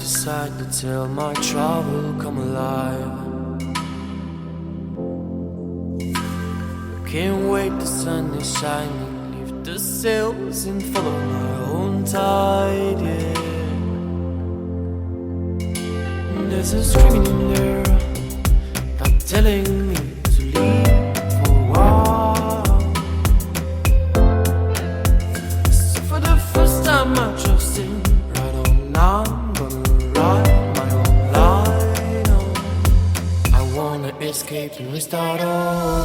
decide to tell my travel come alive. Can't wait, the sun is shining, lift the sails and follow my own tide, yeah. There's a screaming in there, not telling me to leave for a while. So for the first time I trust him, right on now I'm gonna ride my own line on. I wanna escape and restart all.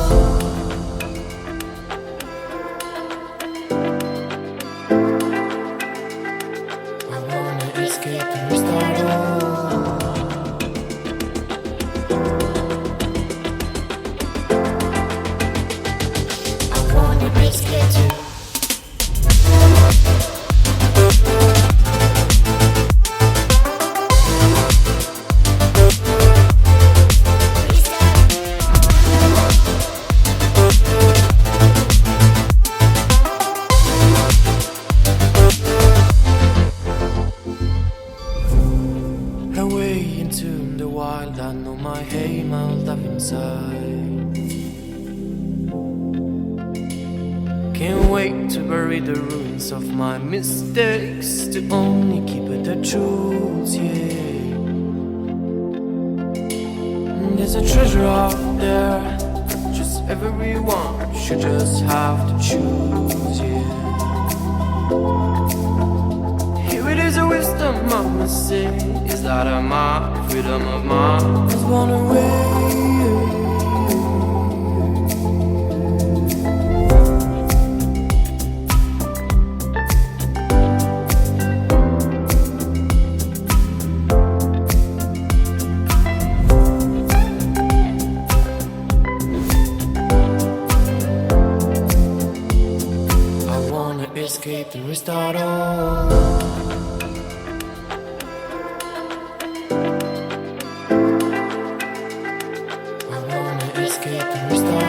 Of my mistakes to only keep it the truth, yeah. There's a treasure out there, just everyone should just have to choose, yeah. Here it is, a wisdom I must say, is that of my freedom of mind is one away. Escape and restart all. I wanna escape and restart